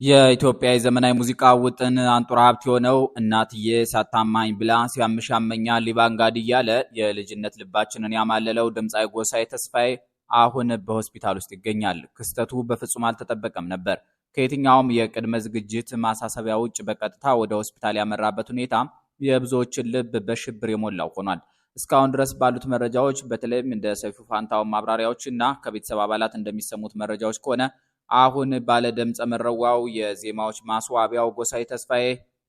የኢትዮጵያ የዘመናዊ ሙዚቃ ውጥን አንጡራ ሀብት የሆነው እናትዬ ሳታማኝ ብላ ሲያምሽ ያመኛል ሊባንጋድ እያለ የልጅነት ልባችንን ያማለለው ድምፃዊ ጎሳዬ ተስፋዬ አሁን በሆስፒታል ውስጥ ይገኛል። ክስተቱ በፍጹም አልተጠበቀም ነበር። ከየትኛውም የቅድመ ዝግጅት ማሳሰቢያ ውጭ በቀጥታ ወደ ሆስፒታል ያመራበት ሁኔታ የብዙዎችን ልብ በሽብር የሞላው ሆኗል። እስካሁን ድረስ ባሉት መረጃዎች በተለይም እንደ ሰይፉ ፋንታውን ማብራሪያዎች እና ከቤተሰብ አባላት እንደሚሰሙት መረጃዎች ከሆነ አሁን ባለ ድምጽ መረዋው የዜማዎች ማስዋቢያው ጎሳዬ ተስፋዬ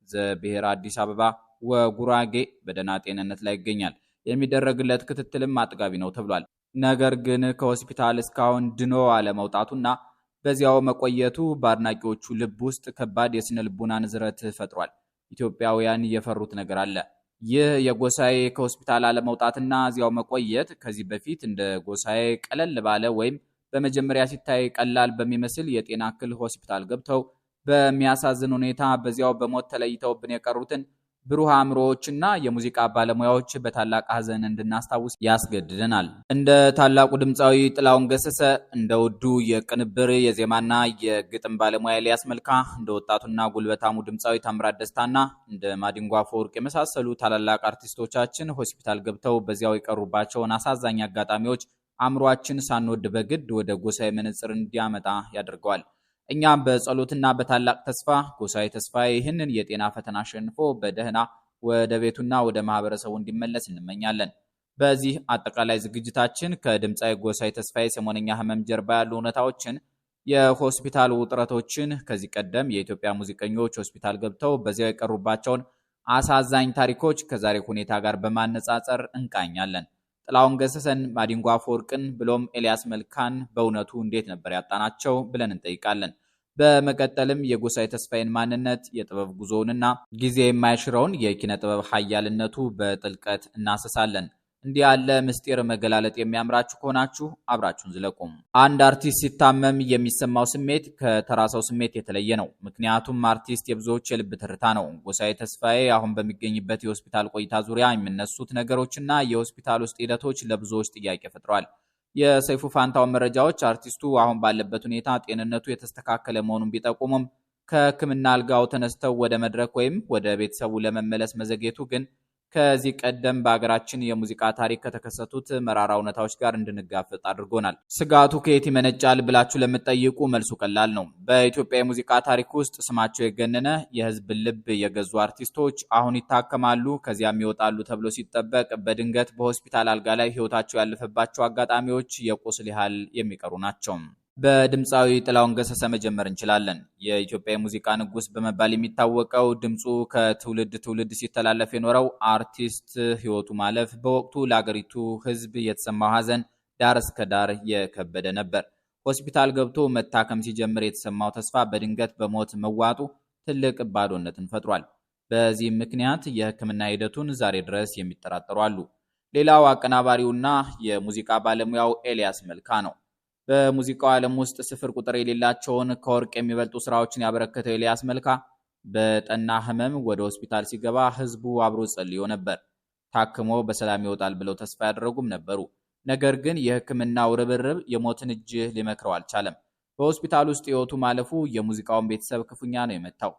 ዘብሔር አዲስ አበባ ወጉራጌ በደህና ጤንነት ላይ ይገኛል። የሚደረግለት ክትትልም አጥጋቢ ነው ተብሏል። ነገር ግን ከሆስፒታል እስካሁን ድኖ አለመውጣቱና በዚያው መቆየቱ በአድናቂዎቹ ልብ ውስጥ ከባድ የስነ ልቦና ንዝረት ፈጥሯል። ኢትዮጵያውያን የፈሩት ነገር አለ። ይህ የጎሳዬ ከሆስፒታል አለመውጣትና እዚያው መቆየት ከዚህ በፊት እንደ ጎሳዬ ቀለል ባለ ወይም በመጀመሪያ ሲታይ ቀላል በሚመስል የጤና እክል ሆስፒታል ገብተው በሚያሳዝን ሁኔታ በዚያው በሞት ተለይተውብን የቀሩትን ብሩህ አእምሮዎችና የሙዚቃ ባለሙያዎች በታላቅ ሐዘን እንድናስታውስ ያስገድደናል። እንደ ታላቁ ድምፃዊ ጥላሁን ገሰሰ፣ እንደ ውዱ የቅንብር የዜማና የግጥም ባለሙያ ኤልያስ መልካ፣ እንደ ወጣቱና ጉልበታሙ ድምፃዊ ታምራት ደስታና እንደ ማዲንጎ አፈወርቅ የመሳሰሉ ታላላቅ አርቲስቶቻችን ሆስፒታል ገብተው በዚያው የቀሩባቸውን አሳዛኝ አጋጣሚዎች አእምሯችን ሳንወድ በግድ ወደ ጎሳዬ መነጽር እንዲያመጣ ያደርገዋል። እኛም በጸሎትና በታላቅ ተስፋ ጎሳዬ ተስፋዬ ይህንን የጤና ፈተና አሸንፎ በደህና ወደ ቤቱና ወደ ማህበረሰቡ እንዲመለስ እንመኛለን። በዚህ አጠቃላይ ዝግጅታችን ከድምፃዊ ጎሳዬ ተስፋዬ ሰሞነኛ ህመም ጀርባ ያሉ እውነታዎችን፣ የሆስፒታል ውጥረቶችን፣ ከዚህ ቀደም የኢትዮጵያ ሙዚቀኞች ሆስፒታል ገብተው በዚያው የቀሩባቸውን አሳዛኝ ታሪኮች ከዛሬ ሁኔታ ጋር በማነጻጸር እንቃኛለን። ጥላሁን ገሰሰን፣ ማዲንጎ አፈወርቅን ብሎም ኤልያስ መልካን በእውነቱ እንዴት ነበር ያጣናቸው ብለን እንጠይቃለን። በመቀጠልም የጎሳዬ ተስፋዬን ማንነት፣ የጥበብ ጉዞውንና ጊዜ የማይሽረውን የኪነ ጥበብ ኃያልነቱ በጥልቀት እናሰሳለን። እንዲህ ያለ ምስጢር መገላለጥ የሚያምራችሁ ከሆናችሁ አብራችሁን ዝለቁም። አንድ አርቲስት ሲታመም የሚሰማው ስሜት ከተራ ሰው ስሜት የተለየ ነው። ምክንያቱም አርቲስት የብዙዎች የልብ ትርታ ነው። ጎሳዬ ተስፋዬ አሁን በሚገኝበት የሆስፒታል ቆይታ ዙሪያ የሚነሱት ነገሮችና የሆስፒታል ውስጥ ሂደቶች ለብዙዎች ጥያቄ ፈጥረዋል። የሰይፉ ፋንታውን መረጃዎች አርቲስቱ አሁን ባለበት ሁኔታ ጤንነቱ የተስተካከለ መሆኑን ቢጠቁሙም ከሕክምና አልጋው ተነስተው ወደ መድረክ ወይም ወደ ቤተሰቡ ለመመለስ መዘግየቱ ግን ከዚህ ቀደም በሀገራችን የሙዚቃ ታሪክ ከተከሰቱት መራራ እውነታዎች ጋር እንድንጋፈጥ አድርጎናል። ስጋቱ ከየት ይመነጫል ብላችሁ ለምትጠይቁ መልሱ ቀላል ነው። በኢትዮጵያ የሙዚቃ ታሪክ ውስጥ ስማቸው የገነነ የህዝብ ልብ የገዙ አርቲስቶች አሁን ይታከማሉ ከዚያም ይወጣሉ ተብሎ ሲጠበቅ በድንገት በሆስፒታል አልጋ ላይ ህይወታቸው ያለፈባቸው አጋጣሚዎች የቁስል ያህል የሚቀሩ ናቸው። በድምፃዊ ጥላሁን ገሰሰ መጀመር እንችላለን። የኢትዮጵያ የሙዚቃ ንጉስ በመባል የሚታወቀው ድምፁ ከትውልድ ትውልድ ሲተላለፍ የኖረው አርቲስት ህይወቱ ማለፍ በወቅቱ ለአገሪቱ ህዝብ የተሰማው ሐዘን ዳር እስከ ዳር የከበደ ነበር። ሆስፒታል ገብቶ መታከም ሲጀምር የተሰማው ተስፋ በድንገት በሞት መዋጡ ትልቅ ባዶነትን ፈጥሯል። በዚህም ምክንያት የህክምና ሂደቱን ዛሬ ድረስ የሚጠራጠሩ አሉ። ሌላው አቀናባሪውና የሙዚቃ ባለሙያው ኤልያስ መልካ ነው። በሙዚቃው ዓለም ውስጥ ስፍር ቁጥር የሌላቸውን ከወርቅ የሚበልጡ ስራዎችን ያበረከተው ኤልያስ መልካ በጠና ህመም ወደ ሆስፒታል ሲገባ ህዝቡ አብሮ ጸልዮ ነበር። ታክሞ በሰላም ይወጣል ብለው ተስፋ ያደረጉም ነበሩ። ነገር ግን የህክምናው ርብርብ የሞትን እጅ ሊመክረው አልቻለም። በሆስፒታል ውስጥ ህይወቱ ማለፉ የሙዚቃውን ቤተሰብ ክፉኛ ነው የመታው።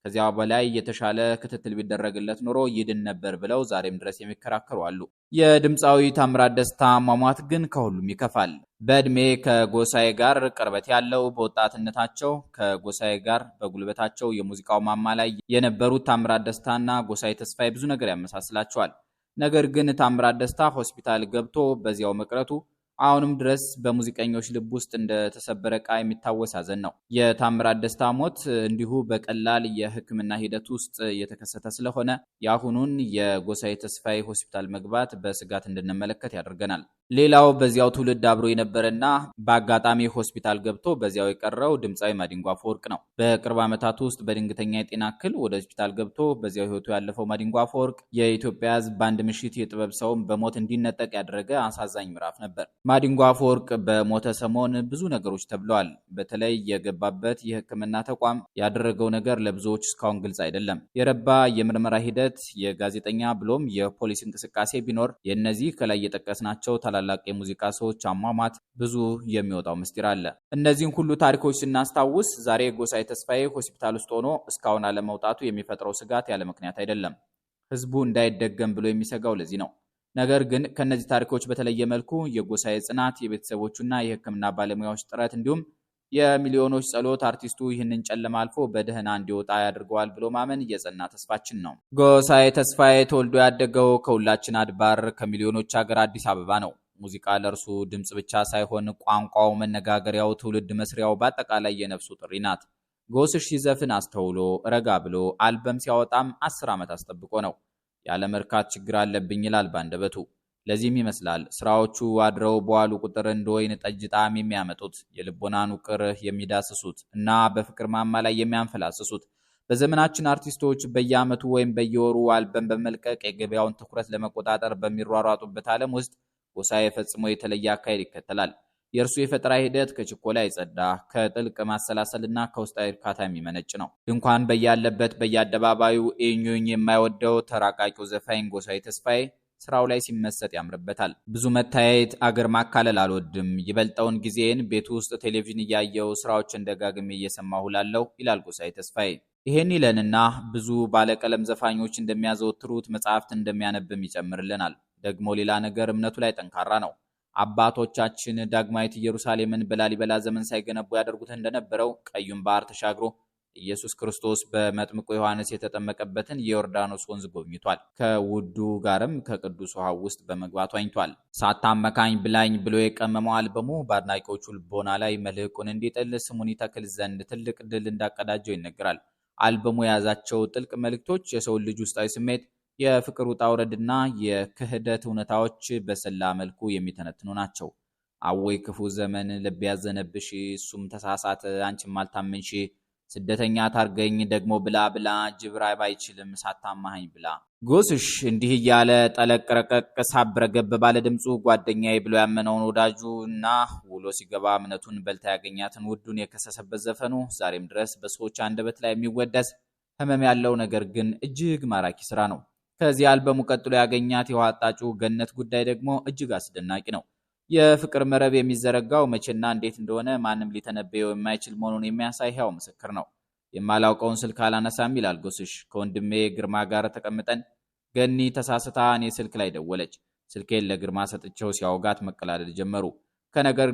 ከዚያ በላይ የተሻለ ክትትል ቢደረግለት ኖሮ ይድን ነበር ብለው ዛሬም ድረስ የሚከራከሩ አሉ። የድምፃዊ ታምራት ደስታ አሟሟት ግን ከሁሉም ይከፋል። በእድሜ ከጎሳዬ ጋር ቅርበት ያለው በወጣትነታቸው ከጎሳዬ ጋር በጉልበታቸው የሙዚቃው ማማ ላይ የነበሩት ታምራት ደስታና ጎሳዬ ተስፋዬ ብዙ ነገር ያመሳስላቸዋል። ነገር ግን ታምራት ደስታ ሆስፒታል ገብቶ በዚያው መቅረቱ አሁንም ድረስ በሙዚቀኞች ልብ ውስጥ እንደ ተሰበረ ዕቃ የሚታወስ ሐዘን ነው። የታምራት ደስታ ሞት እንዲሁ በቀላል የህክምና ሂደት ውስጥ የተከሰተ ስለሆነ የአሁኑን የጎሳዬ ተስፋዬ ሆስፒታል መግባት በስጋት እንድንመለከት ያደርገናል። ሌላው በዚያው ትውልድ አብሮ የነበረና በአጋጣሚ ሆስፒታል ገብቶ በዚያው የቀረው ድምፃዊ ማዲንጎ አፈወርቅ ነው። በቅርብ ዓመታት ውስጥ በድንገተኛ የጤና እክል ወደ ሆስፒታል ገብቶ በዚያው ህይወቱ ያለፈው ማዲንጎ አፈወርቅ የኢትዮጵያ ህዝብ በአንድ ምሽት የጥበብ ሰውን በሞት እንዲነጠቅ ያደረገ አሳዛኝ ምዕራፍ ነበር። ማዲንጎ አፈወርቅ በሞተ ሰሞን ብዙ ነገሮች ተብለዋል። በተለይ የገባበት የህክምና ተቋም ያደረገው ነገር ለብዙዎች እስካሁን ግልጽ አይደለም። የረባ የምርመራ ሂደት፣ የጋዜጠኛ ብሎም የፖሊስ እንቅስቃሴ ቢኖር የእነዚህ ከላይ የጠቀስናቸው ታላላቅ የሙዚቃ ሰዎች አሟሟት ብዙ የሚወጣው ምስጢር አለ። እነዚህን ሁሉ ታሪኮች ስናስታውስ ዛሬ ጎሳዬ ተስፋዬ ሆስፒታል ውስጥ ሆኖ እስካሁን አለመውጣቱ የሚፈጥረው ስጋት ያለ ምክንያት አይደለም። ህዝቡ እንዳይደገም ብሎ የሚሰጋው ለዚህ ነው። ነገር ግን ከነዚህ ታሪኮች በተለየ መልኩ የጎሳዬ ጽናት፣ የቤተሰቦቹና የሕክምና ባለሙያዎች ጥረት እንዲሁም የሚሊዮኖች ጸሎት አርቲስቱ ይህንን ጨለማ አልፎ በደህና እንዲወጣ ያደርገዋል ብሎ ማመን የጸና ተስፋችን ነው። ጎሳዬ ተስፋዬ ተወልዶ ያደገው ከሁላችን አድባር ከሚሊዮኖች ሀገር አዲስ አበባ ነው። ሙዚቃ ለእርሱ ድምፅ ብቻ ሳይሆን ቋንቋው፣ መነጋገሪያው፣ ትውልድ መስሪያው፣ በአጠቃላይ የነፍሱ ጥሪ ናት። ጎስሽ ሲዘፍን አስተውሎ ረጋ ብሎ አልበም ሲያወጣም 10 ዓመት አስጠብቆ ነው። ያለ መርካት ችግር አለብኝ ይላል ባንደበቱ። ለዚህም ይመስላል ስራዎቹ አድረው በዋሉ ቁጥር እንደ ወይን ጠጅ ጣዕም የሚያመጡት፣ የልቦናን ውቅር የሚዳስሱት እና በፍቅር ማማ ላይ የሚያንፈላስሱት። በዘመናችን አርቲስቶች በየዓመቱ ወይም በየወሩ አልበም በመልቀቅ የገበያውን ትኩረት ለመቆጣጠር በሚሯሯጡበት ዓለም ውስጥ ጎሳዬ ፈጽሞ የተለየ አካሄድ ይከተላል። የእርሱ የፈጠራ ሂደት ከችኮላ የጸዳ፣ ከጥልቅ ማሰላሰልና ከውስጣዊ እርካታ የሚመነጭ ነው። ድንኳን በያለበት በየአደባባዩ እኙኝ የማይወደው ተራቃቂው ዘፋኝ ጎሳዬ ተስፋዬ ስራው ላይ ሲመሰጥ ያምርበታል። ብዙ መታየት፣ አገር ማካለል አልወድም፣ ይበልጠውን ጊዜን ቤት ውስጥ ቴሌቪዥን እያየው ስራዎችን ደጋግሜ እየሰማሁ ላለው ይላል ጎሳዬ ተስፋዬ። ይሄን ይለንና ብዙ ባለቀለም ዘፋኞች እንደሚያዘወትሩት መጽሐፍት እንደሚያነብም ይጨምርልናል። ደግሞ ሌላ ነገር እምነቱ ላይ ጠንካራ ነው። አባቶቻችን ዳግማዊት ኢየሩሳሌምን በላሊበላ ዘመን ሳይገነቡ ያደርጉት እንደነበረው ቀዩን ባህር ተሻግሮ ኢየሱስ ክርስቶስ በመጥምቁ ዮሐንስ የተጠመቀበትን የዮርዳኖስ ወንዝ ጎብኝቷል። ከውዱ ጋርም ከቅዱስ ውሃው ውስጥ በመግባት ዋኝቷል። ሳታመካኝ ብላኝ ብሎ የቀመመው አልበሙ በአድናቂዎቹ ልቦና ላይ መልህቁን እንዲጥል ስሙን ይተክል ዘንድ ትልቅ ድል እንዳቀዳጀው ይነገራል። አልበሙ የያዛቸው ጥልቅ መልእክቶች የሰውን ልጅ ውስጣዊ ስሜት፣ የፍቅር ውጣ ውረድና የክህደት እውነታዎች በሰላ መልኩ የሚተነትኑ ናቸው። አወይ ክፉ ዘመን ልብ ያዘነብሽ፣ እሱም ተሳሳተ አንቺም አልታመንሽ፣ ስደተኛ ታርገኝ ደግሞ ብላ ብላ ጅብራ ባይችልም ሳታማኸኝ ብላ። ጎስሽ እንዲህ እያለ ጠለቅ ረቀቅ ሳብረ ገብ ባለ ድምፁ ጓደኛዬ ብሎ ያመነውን ወዳጁ እና ውሎ ሲገባ እምነቱን በልታ ያገኛትን ውዱን የከሰሰበት ዘፈኑ ዛሬም ድረስ በሰዎች አንደበት ላይ የሚወደስ ህመም ያለው ነገር ግን እጅግ ማራኪ ስራ ነው። ከዚህ አልበሙ ቀጥሎ ያገኛት የውሃ አጣጩ ገነት ጉዳይ ደግሞ እጅግ አስደናቂ ነው። የፍቅር መረብ የሚዘረጋው መቼና እንዴት እንደሆነ ማንም ሊተነበየው የማይችል መሆኑን የሚያሳይ ሕያው ምስክር ነው። የማላውቀውን ስልክ አላነሳም ይላል ጎስሽ። ከወንድሜ ግርማ ጋር ተቀምጠን ገኒ ተሳስታ እኔ ስልክ ላይ ደወለች። ስልኬን ለግርማ ሰጥቼው ሲያወጋት መቀላለድ ጀመሩ። ከነገር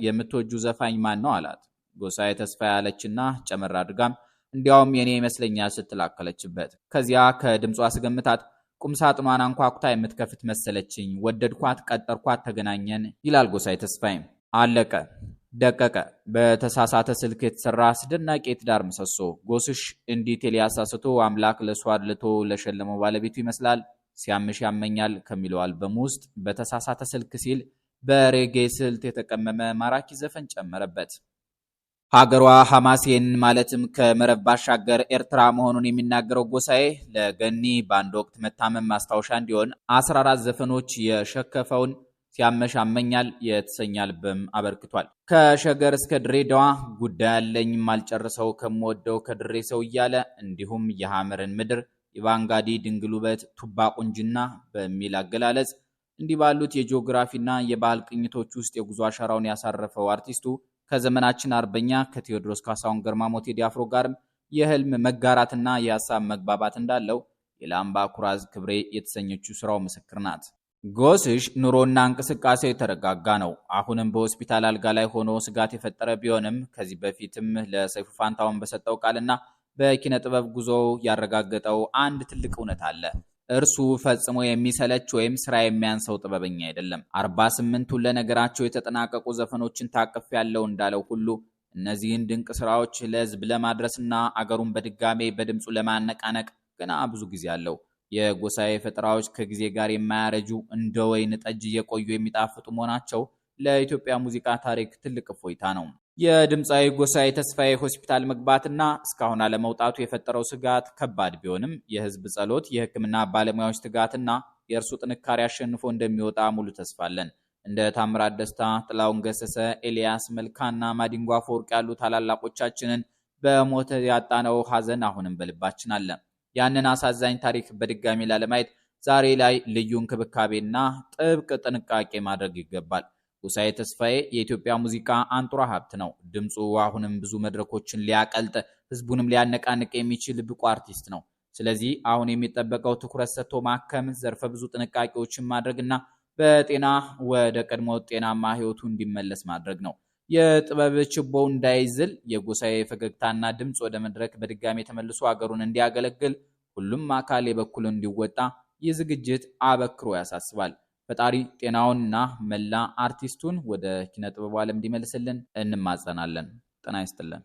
የምትወጁ ዘፋኝ ማን ነው አላት። ጎሳዬ ተስፋ ያለችና ጨመር አድርጋም እንዲያውም የኔ ይመስለኛል ስትላከለችበት። ከዚያ ከድምጿ ስገምታት ቁምሳጥኗን አንኳኩታ የምትከፍት መሰለችኝ። ወደድኳት፣ ቀጠርኳት፣ ተገናኘን ይላል ጎሳዬ ተስፋዬ። አለቀ ደቀቀ። በተሳሳተ ስልክ የተሰራ አስደናቂ የትዳር ምሰሶ። ጎስሽ እንዲህ ኤልያስ አስቶ አምላክ ለሷ አድልቶ ለሸለመው ባለቤቱ ይመስላል። ሲያምሽ ያመኛል ከሚለው አልበም ውስጥ በተሳሳተ ስልክ ሲል በሬጌ ስልት የተቀመመ ማራኪ ዘፈን ጨመረበት። ሀገሯ ሐማሴን ማለትም ከመረብ ባሻገር ኤርትራ መሆኑን የሚናገረው ጎሳዬ ለገኒ በአንድ ወቅት መታመም ማስታወሻ እንዲሆን 14 ዘፈኖች የሸከፈውን ሲያመሽ ያመኛል የተሰኘ አልበም አበርክቷል። ከሸገር እስከ ድሬዳዋ ጉዳይ ያለኝ ማልጨርሰው ከምወደው ከድሬ ሰው እያለ እንዲሁም የሐመርን ምድር፣ የባንጋዲ ድንግል ውበት፣ ቱባ ቁንጅና በሚል አገላለጽ እንዲህ ባሉት የጂኦግራፊና የባህል ቅኝቶች ውስጥ የጉዞ አሻራውን ያሳረፈው አርቲስቱ ከዘመናችን አርበኛ ከቴዎድሮስ ካሳሁን ገርማሞ ቴዲ አፍሮ ጋርም የህልም መጋራትና የሐሳብ መግባባት እንዳለው የላምባ ኩራዝ ክብሬ የተሰኘችው ስራው ምስክር ናት። ጎስሽ ኑሮና እንቅስቃሴው የተረጋጋ ነው። አሁንም በሆስፒታል አልጋ ላይ ሆኖ ስጋት የፈጠረ ቢሆንም ከዚህ በፊትም ለሰይፉ ፋንታውን በሰጠው ቃልና በኪነ ጥበብ ጉዞ ያረጋገጠው አንድ ትልቅ እውነት አለ። እርሱ ፈጽሞ የሚሰለች ወይም ስራ የሚያንሰው ጥበበኛ አይደለም። 48ቱን ለነገራቸው የተጠናቀቁ ዘፈኖችን ታቅፍ ያለው እንዳለው ሁሉ እነዚህን ድንቅ ስራዎች ለህዝብ ለማድረስና አገሩን በድጋሜ በድምፁ ለማነቃነቅ ገና ብዙ ጊዜ አለው። የጎሳዬ ፈጠራዎች ከጊዜ ጋር የማያረጁ እንደ ወይን ጠጅ እየቆዩ የሚጣፍጡ መሆናቸው ለኢትዮጵያ ሙዚቃ ታሪክ ትልቅ እፎይታ ነው። የድምፃዊ ጎሳዬ ተስፋዬ ሆስፒታል መግባትና እስካሁን አለመውጣቱ የፈጠረው ስጋት ከባድ ቢሆንም የህዝብ ጸሎት፣ የህክምና ባለሙያዎች ትጋትና የእርሱ ጥንካሬ አሸንፎ እንደሚወጣ ሙሉ ተስፋ አለን። እንደ ታምራት ደስታ፣ ጥላሁን ገሰሰ፣ ኤልያስ መልካና ማዲንጎ አፈወርቅ ያሉ ታላላቆቻችንን በሞት ያጣነው ሐዘን አሁንም በልባችን አለ። ያንን አሳዛኝ ታሪክ በድጋሚ ላለማየት ዛሬ ላይ ልዩ እንክብካቤና ጥብቅ ጥንቃቄ ማድረግ ይገባል። ጎሳዬ ተስፋዬ የኢትዮጵያ ሙዚቃ አንጡራ ሀብት ነው። ድምፁ አሁንም ብዙ መድረኮችን ሊያቀልጥ ህዝቡንም ሊያነቃንቅ የሚችል ብቁ አርቲስት ነው። ስለዚህ አሁን የሚጠበቀው ትኩረት ሰጥቶ ማከም፣ ዘርፈ ብዙ ጥንቃቄዎችን ማድረግና በጤና ወደ ቀድሞ ጤናማ ህይወቱ እንዲመለስ ማድረግ ነው። የጥበብ ችቦው እንዳይዝል የጎሳዬ ፈገግታና ድምፅ ወደ መድረክ በድጋሚ ተመልሶ ሀገሩን እንዲያገለግል ሁሉም አካል የበኩሉን እንዲወጣ ይህ ዝግጅት አበክሮ ያሳስባል። ፈጣሪ ጤናውንና መላ አርቲስቱን ወደ ኪነ ጥበቡ ዓለም እንዲመልስልን እንማጸናለን። ጤና ይስጥልን።